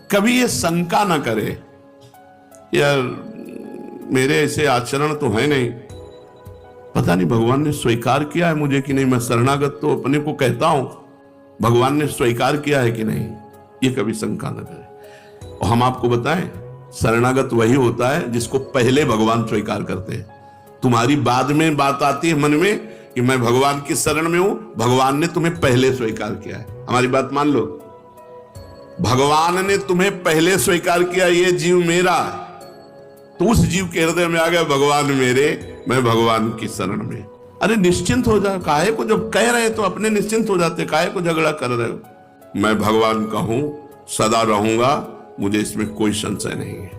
कभी ये शंका ना करे यार मेरे ऐसे आचरण तो है नहीं, पता नहीं भगवान ने स्वीकार किया है मुझे कि नहीं। मैं शरणागत तो अपने को कहता हूं, भगवान ने स्वीकार किया है कि नहीं, ये कभी शंका न करे। और हम आपको बताएं, शरणागत वही होता है जिसको पहले भगवान स्वीकार करते हैं। तुम्हारी बाद में बात आती है मन में कि मैं भगवान की शरण में हूं, भगवान ने तुम्हें पहले स्वीकार किया है। हमारी बात मान लो, भगवान ने तुम्हें पहले स्वीकार किया ये जीव मेरा, तो उस जीव के हृदय में आ गया भगवान मेरे, मैं भगवान की शरण में। अरे निश्चिंत हो जा, काहे को जब कह रहे तो अपने निश्चिंत हो जाते, काहे को झगड़ा कर रहे हो। मैं भगवान का हूं, सदा रहूंगा, मुझे इसमें कोई संशय नहीं है।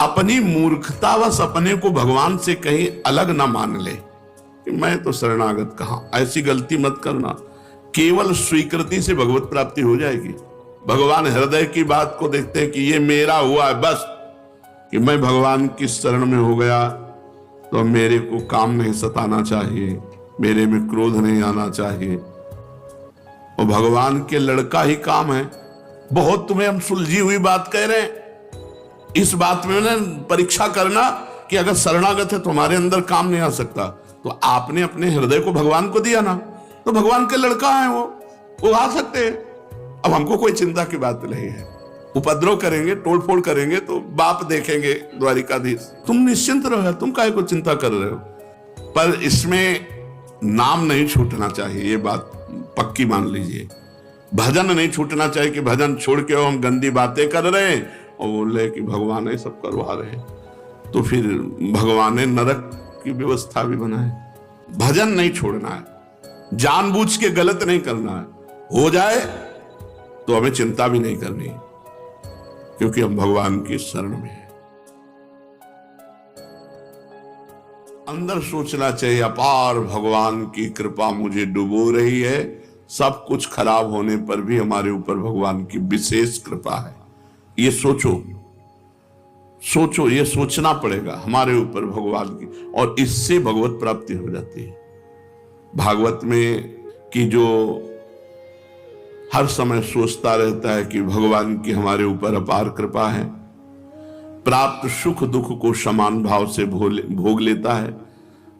अपनी मूर्खतावश अपने को भगवान से कहीं अलग ना मान ले कि मैं तो शरणागत कहां। ऐसी गलती मत करना। केवल स्वीकृति से भगवत प्राप्ति हो जाएगी। भगवान हृदय की बात को देखते हैं कि ये मेरा हुआ है, बस कि मैं भगवान की शरण में हो गया तो मेरे को काम नहीं सताना चाहिए, मेरे में क्रोध नहीं आना चाहिए। और भगवान के लड़का ही काम है। बहुत तुम्हें हम सुलझी हुई बात कह रहे हैं, इस बात में ना परीक्षा करना कि अगर शरणागत है तो हमारे अंदर काम नहीं आ सकता। तो आपने अपने हृदय को भगवान को दिया ना, तो भगवान के लड़का है वो आ सकते हैं। अब हमको कोई चिंता की बात नहीं है। उपद्रव करेंगे, तोड़फोड़ करेंगे तो बाप देखेंगे द्वारिकाधीश। तुम निश्चिंत रहो, तुम काहे को चिंता कर रहे हो। पर इसमें नाम नहीं छूटना चाहिए, ये बात पक्की मान लीजिए। भजन नहीं छूटना चाहिए कि भजन छोड़ के हम गंदी बातें कर रहे हैं और बोले कि भगवान ये सब करवा रहे हैं, तो फिर भगवान ने नरक की व्यवस्था भी बनाए। भजन नहीं छोड़ना है, जानबूझ के गलत नहीं करना है। हो जाए तो हमें चिंता भी नहीं करनी, क्योंकि हम भगवान की शरण में हैं। अंदर सोचना चाहिए, अपार भगवान की कृपा मुझे डुबो रही है। सब कुछ खराब होने पर भी हमारे ऊपर भगवान की विशेष कृपा है। ये सोचो, ये सोचना पड़ेगा हमारे ऊपर भगवान की, और इससे भगवत प्राप्ति हो जाती है। भागवत में कि जो हर समय सोचता रहता है कि भगवान की हमारे ऊपर अपार कृपा है, प्राप्त सुख दुख को समान भाव से भोग लेता है,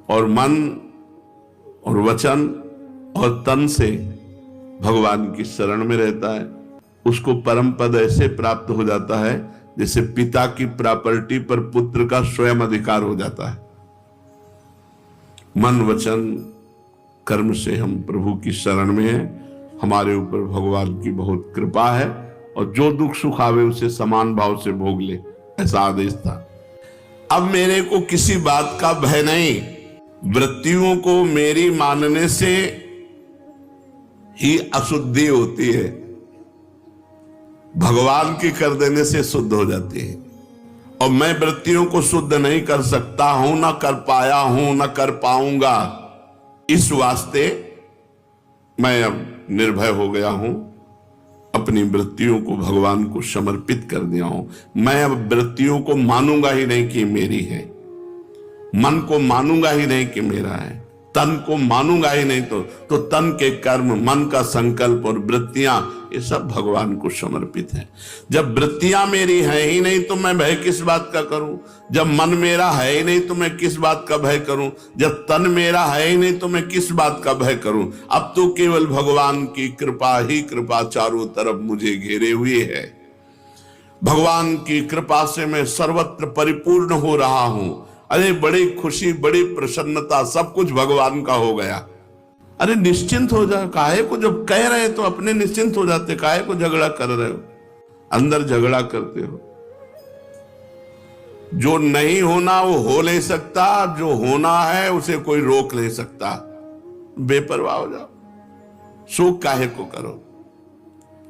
और मन और वचन और तन से भगवान की शरण में रहता है, उसको परम पद ऐसे प्राप्त हो जाता है जैसे पिता की प्रॉपर्टी पर पुत्र का स्वयं अधिकार हो जाता है। मन वचन कर्म से हम प्रभु की शरण में हैं। हमारे ऊपर भगवान की बहुत कृपा है, और जो दुख सुख आवे उसे समान भाव से भोग ले, ऐसा आदेश था। अब मेरे को किसी बात का भय नहीं। वृत्तियों को मेरी मानने से ही अशुद्धि होती है, भगवान की कर देने से शुद्ध हो जाती है। और मैं वृत्तियों को शुद्ध नहीं कर सकता हूं, ना कर पाया हूं, ना कर पाऊंगा। इस वास्ते मैं अब निर्भय हो गया हूं, अपनी वृत्तियों को भगवान को समर्पित कर दिया हूं। मैं अब वृत्तियों को मानूंगा ही नहीं कि मेरी है, मन को मानूंगा ही नहीं कि मेरा है, तन को मानूंगा ही नहीं, तो तन के कर्म, मन का संकल्प और वृत्तियां, ये सब भगवान को समर्पित है। जब वृत्तियां मेरी है ही नहीं तो मैं भय किस बात का करूं। जब मन मेरा है ही नहीं तो मैं किस बात का भय करूं। जब तन मेरा है ही नहीं तो मैं किस बात का भय करूं। अब तो केवल भगवान की कृपा ही कृपा चारों तरफ मुझे घेरे हुए है। भगवान की कृपा से मैं सर्वत्र परिपूर्ण हो रहा हूं। अरे बड़ी खुशी, बड़ी प्रसन्नता, सब कुछ भगवान का हो गया। अरे निश्चिंत हो जा, काहे को जब कह रहे तो अपने निश्चिंत हो जाते, काहे को झगड़ा कर रहे हो, अंदर झगड़ा करते हो। जो नहीं होना वो हो नहीं सकता, जो होना है उसे कोई रोक नहीं सकता। बेपरवाह हो जाओ, शोक काहे को करो।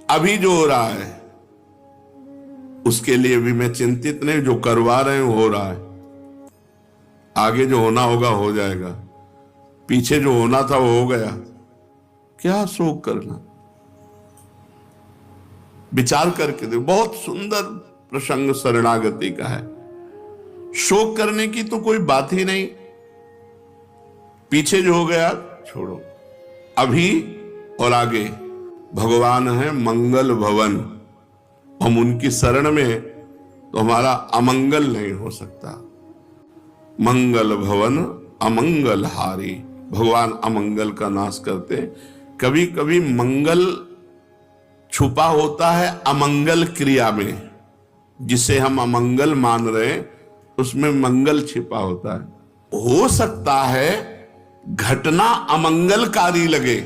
अभी जो हो रहा है उसके लिए भी मैं चिंतित नहीं, जो करवा रहे हैं हो रहा है। आगे जो होना होगा हो जाएगा, पीछे जो होना था वो हो गया, क्या शोक करना। विचार करके देखो, बहुत सुंदर प्रसंग शरणागति का है। शोक करने की तो कोई बात ही नहीं, पीछे जो हो गया छोड़ो, अभी और आगे भगवान है मंगल भवन। हम उनकी शरण में, तो हमारा अमंगल नहीं हो सकता। मंगल भवन अमंगल हारी, भगवान अमंगल का नाश करते हैं। कभी कभी मंगल छुपा होता है अमंगल क्रिया में, जिसे हम अमंगल मान रहे हैं उसमें मंगल छिपा होता है। हो सकता है घटना अमंगलकारी लगे,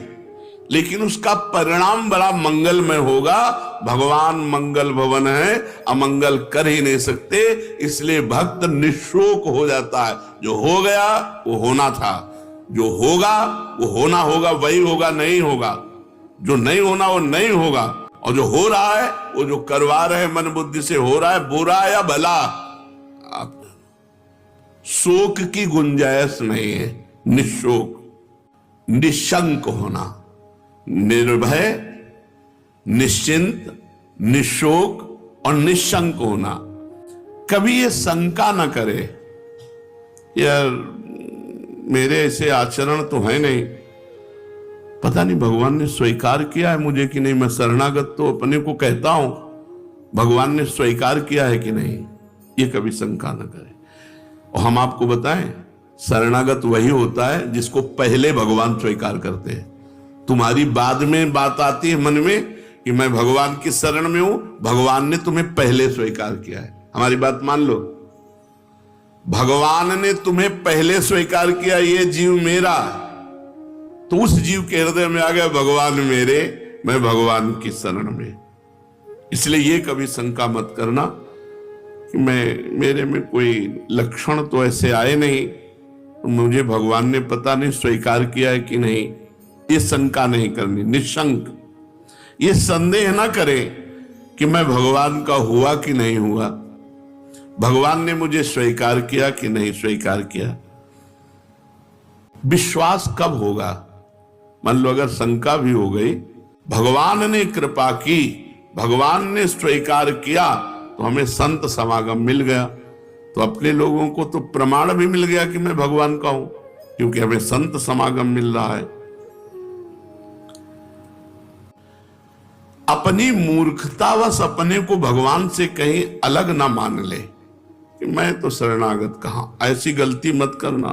लेकिन उसका परिणाम बड़ा मंगलमय होगा। भगवान मंगल भवन है, अमंगल कर ही नहीं सकते, इसलिए भक्त निशोक हो जाता है। जो हो गया वो होना था, जो होगा वो होना होगा, वही होगा, नहीं होगा। जो नहीं होना वो नहीं होगा, और जो हो रहा है वो जो करवा रहे मन बुद्धि से हो रहा है, बुरा या भला, आप शोक की गुंजाइश नहीं है। निशोक, निशंक होना, निर्भय, निश्चिंत, निशोक और निशंक होना। कभी ये शंका ना करे यार मेरे ऐसे आचरण तो है नहीं, पता नहीं भगवान ने स्वीकार किया है मुझे कि नहीं। मैं शरणागत तो अपने को कहता हूं, भगवान ने स्वीकार किया है कि नहीं, ये कभी शंका ना करे। और हम आपको बताएं, शरणागत वही होता है जिसको पहले भगवान स्वीकार करते हैं। तुम्हारी बाद में बात आती है मन में कि मैं भगवान की शरण में हूं, भगवान ने तुम्हें पहले स्वीकार किया है। हमारी बात मान लो, भगवान ने तुम्हें पहले स्वीकार किया ये जीव मेरा, तो उस जीव के हृदय में आ गया भगवान मेरे, मैं भगवान की शरण में। इसलिए ये कभी शंका मत करना कि मेरे में कोई लक्षण तो ऐसे आए नहीं, तो मुझे भगवान ने पता नहीं स्वीकार किया है कि नहीं। ये शंका नहीं करनी, निशंक। ये संदेह ना करें कि मैं भगवान का हुआ कि नहीं हुआ, भगवान ने मुझे स्वीकार किया कि नहीं स्वीकार किया। विश्वास कब होगा? मान लो अगर शंका भी हो गई, भगवान ने कृपा की, भगवान ने स्वीकार किया, तो हमें संत समागम मिल गया, तो अपने लोगों को तो प्रमाण भी मिल गया कि मैं भगवान का हूं, क्योंकि हमें संत समागम मिल रहा है। अपनी मूर्खतावश अपने को भगवान से कहीं अलग ना मान ले कि मैं तो शरणागत कहां। ऐसी गलती मत करना।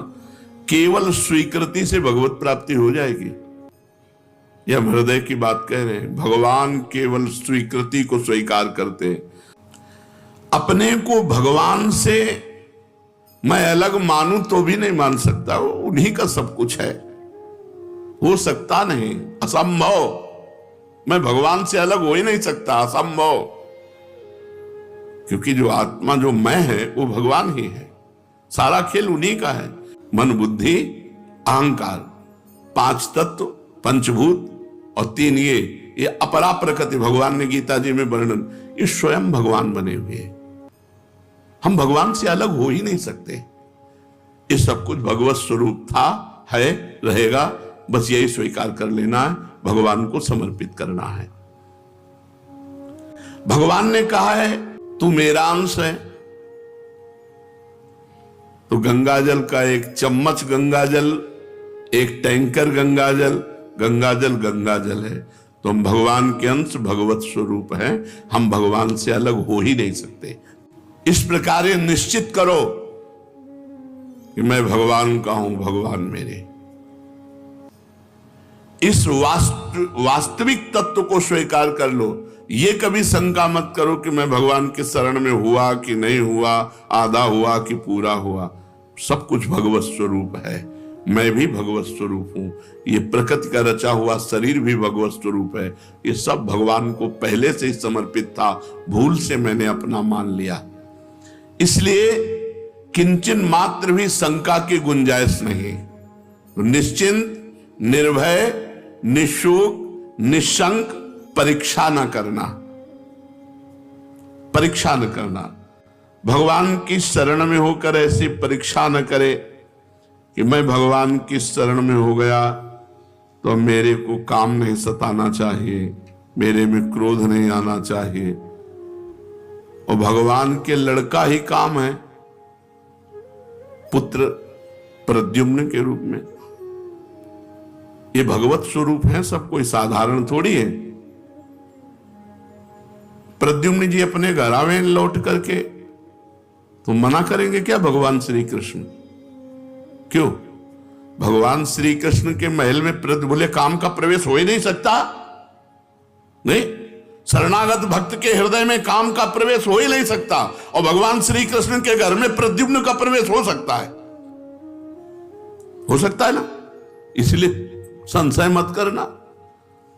केवल स्वीकृति से भगवत प्राप्ति हो जाएगी, यह हम हृदय की बात कह रहे हैं। भगवान केवल स्वीकृति को स्वीकार करते हैं। अपने को भगवान से मैं अलग मानूं तो भी नहीं मान सकता, वो उन्हीं का सब कुछ है, हो सकता नहीं, असंभव। मैं भगवान से अलग हो ही नहीं सकता, असंभव। क्योंकि जो आत्मा जो मैं है वो भगवान ही है, सारा खेल उन्हीं का है। मन बुद्धि अहंकार, 5 तत्व, पंचभूत और 3 ये अपरा प्रकृति, भगवान ने गीता जी में वर्णन, ये स्वयं भगवान बने हुए हैं। हम भगवान से अलग हो ही नहीं सकते। ये सब कुछ भगवत स्वरूप था, है, रहेगा। बस यही स्वीकार कर लेना है, भगवान को समर्पित करना है। भगवान ने कहा है तू मेरा अंश है, तो गंगाजल का एक चम्मच गंगाजल, एक टैंकर गंगाजल, गंगाजल गंगाजल है। तो हम भगवान के अंश, भगवत स्वरूप हैं, हम भगवान से अलग हो ही नहीं सकते। इस प्रकार ये निश्चित करो कि मैं भगवान का हूं, भगवान मेरे। इस वास्तविक तत्व को स्वीकार कर लो। ये कभी शंका मत करो कि मैं भगवान के शरण में हुआ कि नहीं हुआ, आधा हुआ कि पूरा हुआ। सब कुछ भगवत स्वरूप है, मैं भी भगवत स्वरूप हूं। ये प्रकृति का रचा हुआ शरीर भी भगवत स्वरूप है। ये सब भगवान को पहले से ही समर्पित था, भूल से मैंने अपना मान लिया। इसलिए किंचन मात्र भी शंका की गुंजाइश नहीं। तो निश्चिंत, निर्भय, निशोक, निशंक परीक्षा न करना, परीक्षा न करना। भगवान की शरण में होकर ऐसी परीक्षा न करे कि मैं भगवान की शरण में हो गया तो मेरे को काम नहीं सताना चाहिए, मेरे में क्रोध नहीं आना चाहिए। और भगवान के लड़का ही काम है, पुत्र प्रद्युम्न के रूप में। ये भगवत स्वरूप है, सब कोई साधारण थोड़ी है। प्रद्युम्न जी अपने घर आवे लौट करके, तो मना करेंगे क्या भगवान श्री कृष्ण? क्यों? भगवान श्री कृष्ण के महल में बोले काम का प्रवेश हो ही नहीं सकता। नहीं, शरणागत भक्त के हृदय में काम का प्रवेश हो ही नहीं सकता, और भगवान श्री कृष्ण के घर में प्रद्युम्न का प्रवेश हो सकता है? हो सकता है ना? इसलिए संशय मत करना,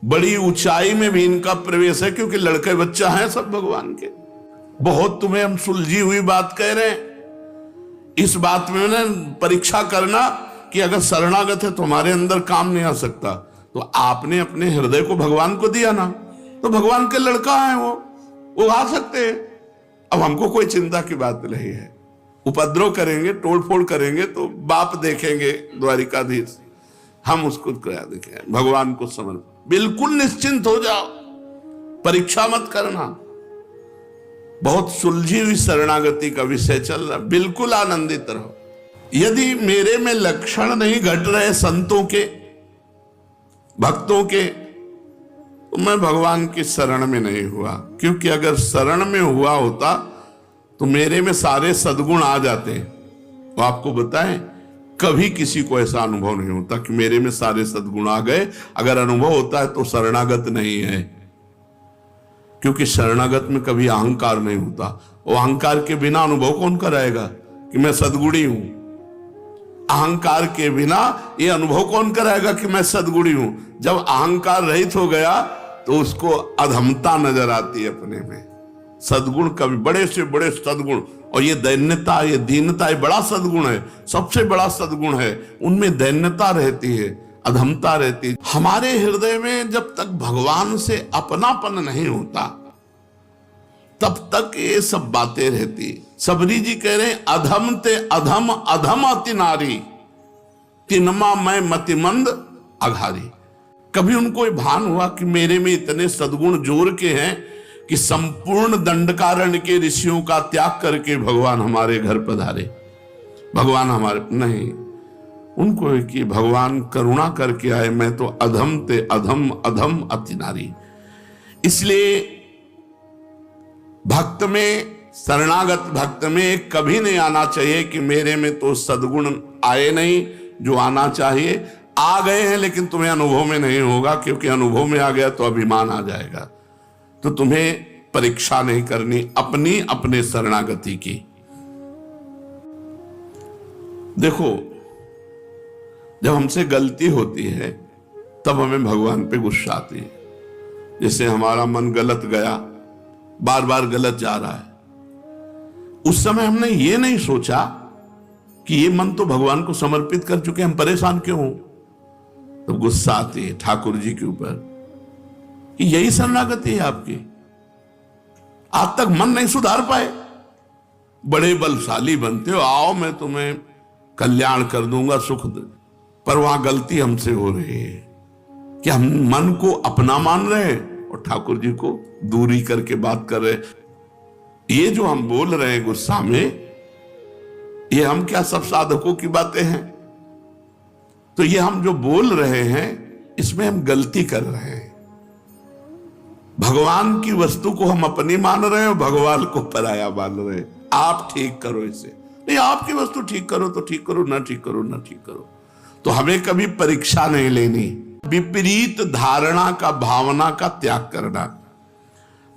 बड़ी ऊंचाई में भी इनका प्रवेश है, क्योंकि लड़के बच्चा हैं सब भगवान के। बहुत तुम्हें हम सुलझी हुई बात कह रहे हैं, इस बात में ना परीक्षा करना कि अगर शरणागत है तो हमारे अंदर काम नहीं आ सकता, तो आपने अपने हृदय को भगवान को दिया ना, तो भगवान के लड़का है वो आ सकते हैं। अब हमको कोई चिंता की बात नहीं है। उपद्रव करेंगे, तोड़फोड़ करेंगे तो बाप देखेंगे द्वारिकाधीश, हम उसको क्या देखेंगे? भगवान को समर्पित, बिल्कुल निश्चिंत हो जाओ, परीक्षा मत करना। बहुत सुलझी हुई शरणागति का विषय चल रहा, बिल्कुल आनंदित रहो। यदि मेरे में लक्षण नहीं घट रहे संतों के, भक्तों के, तो मैं भगवान की शरण में नहीं हुआ, क्योंकि अगर शरण में हुआ होता तो मेरे में सारे सद्गुण आ जाते। वो आपको बताएं, कभी किसी को ऐसा अनुभव नहीं होता कि मेरे में सारे सद्गुण आ गए। अगर अनुभव होता है तो शरणागत नहीं है, क्योंकि शरणागत में कभी अहंकार नहीं होता। वो अहंकार के बिना अनुभव कौन कराएगा कि मैं सद्गुणी हूं? अहंकार के बिना ये अनुभव कौन कराएगा कि मैं सद्गुणी हूं? जब अहंकार रहित हो गया तो उसको अधमता नजर आती है अपने में। सद्गुण कभी, बड़े से बड़े सद्गुण, और ये दैन्यता, ये दीनता, ये बड़ा सद्गुण है, सबसे बड़ा सद्गुण है। उनमें दैन्यता रहती है, अधमता रहती है। हमारे हृदय में जब तक भगवान से अपनापन नहीं होता तब तक ये सब बातें रहती। सबरी जी कह रहे हैं, अधम ते अधम अधम अति नारी, तिनमा मैं मतिमंद अघारी। कभी उनको ये भान हुआ कि मेरे में इतने सद्गुण जोर के हैं कि संपूर्ण दंडकारण्य के ऋषियों का त्याग करके भगवान हमारे घर पधारे? भगवान हमारे नहीं, उनको कि भगवान करुणा करके आए, मैं तो अधम ते अधम अधम अति नारी। इसलिए भक्त में, शरणागत भक्त में कभी नहीं आना चाहिए कि मेरे में तो सद्गुण आए नहीं जो आना चाहिए। आ गए हैं लेकिन तुम्हें अनुभव में नहीं होगा, क्योंकि अनुभव में आ गया तो अभिमान आ जाएगा। तो तुम्हें परीक्षा नहीं करनी अपनी, अपने शरणागति की। देखो, जब हमसे गलती होती है तब हमें भगवान पे गुस्सा आती है। जैसे हमारा मन गलत गया, बार बार गलत जा रहा है, उस समय हमने ये नहीं सोचा कि ये मन तो भगवान को समर्पित कर चुके, हम परेशान क्यों हो? तो गुस्सा आती है ठाकुर जी के ऊपर कि यही शरणागति है आपकी। आज तक मन नहीं सुधार पाए, बड़े बलशाली बनते हो, आओ मैं तुम्हें कल्याण कर दूंगा, सुख दे, पर वहां गलती हमसे हो रही है कि हम मन को अपना मान रहे हैं और ठाकुर जी को दूरी करके बात कर रहे। ये जो हम बोल रहे हैं गुस्सा में, ये हम क्या सब साधकों की बातें हैं? तो ये हम जो बोल रहे हैं इसमें हम गलती कर रहे हैं। भगवान की वस्तु को हम अपनी मान रहे हैं और भगवान को पराया मान रहे हैं। आप ठीक करो इसे, नहीं आपकी वस्तु ठीक करो तो ठीक करो, ना ठीक करो ना ठीक करो। तो हमें कभी परीक्षा नहीं लेनी, विपरीत धारणा का, भावना का त्याग करना।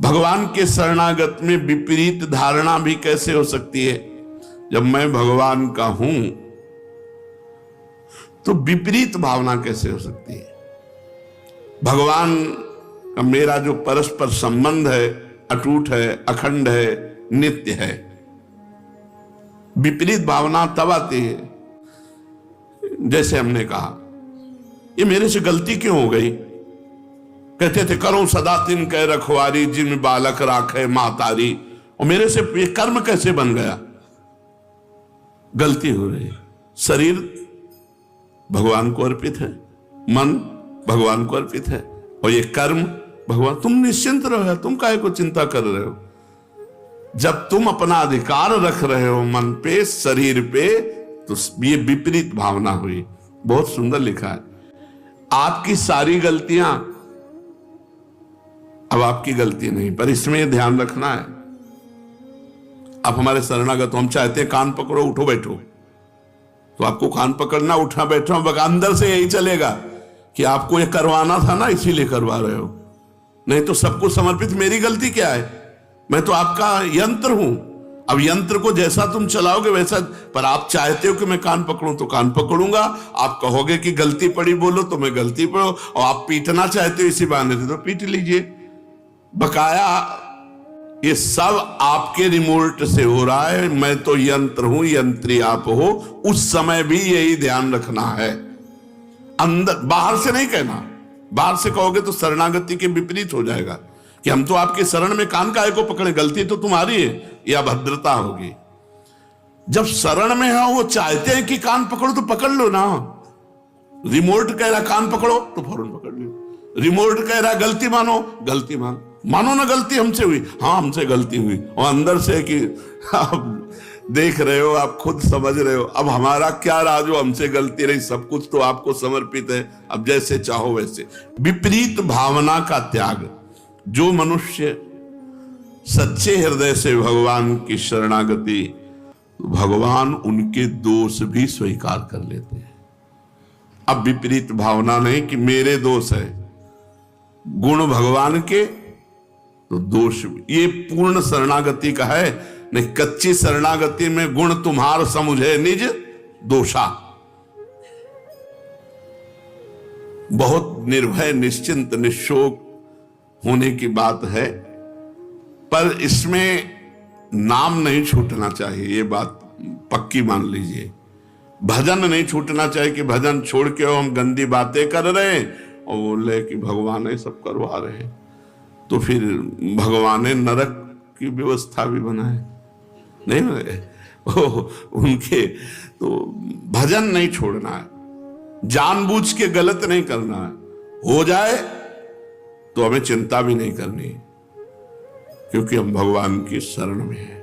भगवान के शरणागत में विपरीत धारणा भी कैसे हो सकती है? जब मैं भगवान का हूं तो विपरीत भावना कैसे हो सकती है? भगवान का मेरा जो परस्पर संबंध है अटूट है, अखंड है, नित्य है। विपरीत भावना तब आती है जैसे हमने कहा ये मेरे से गलती क्यों हो गई। कहते थे करो सदा तिन कह रखवारी, जिन बालक राखे मातारी, और मेरे से ये कर्म कैसे बन गया? गलती हो रही। शरीर भगवान को अर्पित है, मन भगवान को अर्पित है, और ये कर्म भगवान। तुम निश्चिंत रहो, तुम काहे को चिंता कर रहे हो? जब तुम अपना अधिकार रख रहे हो मन पे, शरीर पे, तो ये विपरीत भावना हुई। बहुत सुंदर लिखा है, आपकी सारी गलतियां अब आपकी गलती नहीं, पर इसमें यह ध्यान रखना है, आप हमारे शरणागत हो, हम चाहते हैं कान पकड़ो उठो बैठो, तो आपको कान पकड़ना उठना बैठना, अंदर से यही चलेगा कि आपको ये करवाना था ना इसीलिए करवा रहे हो, नहीं तो सबको समर्पित मेरी गलती क्या है, मैं तो आपका यंत्र हूं। अब यंत्र को जैसा तुम चलाओगे वैसा, पर आप चाहते हो कि मैं कान पकड़ूं तो कान पकड़ूंगा, आप कहोगे कि गलती पड़ी बोलो तो मैं गलती पड़ो, और आप पीटना चाहते हो इसी बहाने से तो पीट लीजिए। बकाया ये सब आपके रिमोट से हो रहा है, मैं तो यंत्र हूं, यंत्री आप हो। उस समय भी यही ध्यान रखना है, अंदर बाहर से नहीं कहना, बाहर से कहोगे तो शरणागति के विपरीत हो जाएगा कि हम तो आपके शरण में कान काहे को पकड़े, गलती तो तुम्हारी है, या अभद्रता होगी। जब शरण में है वो चाहते हैं कि कान पकड़ो तो पकड़ लो ना, रिमोट कह रहा कान पकड़ो तो फौरन पकड़ लो, रिमोट कह रहा गलती मानो, गलती मानो ना, गलती हमसे हुई, हाँ हमसे गलती हुई, और अंदर से कि आप देख रहे हो, आप खुद समझ रहे हो, अब हमारा क्या राज हो, हमसे गलती रही, सब कुछ तो आपको समर्पित है, अब जैसे चाहो वैसे। विपरीत भावना का त्याग, जो मनुष्य सच्चे हृदय से भगवान की शरणागति, भगवान उनके दोष भी स्वीकार कर लेते हैं। अब विपरीत भावना नहीं कि मेरे दोष है, गुण भगवान के तो दोष, ये पूर्ण शरणागति का है। नहीं कच्ची शरणागति में गुण तुम्हार समुझे निज दोषा, बहुत निर्भय निश्चिंत निशोक होने की बात है, पर इसमें नाम नहीं छूटना चाहिए, ये बात पक्की मान लीजिए। भजन नहीं छूटना चाहिए कि भजन छोड़ के हम गंदी बातें कर रहे हैं और बोले कि भगवान ये सब करवा रहे हैं, तो फिर भगवान ने नरक की व्यवस्था भी बनाए, नहीं उनके तो भजन नहीं छोड़ना है, जानबूझ के गलत नहीं करना है, हो जाए तो हमें चिंता भी नहीं करनी, क्योंकि हम भगवान की शरण में हैं।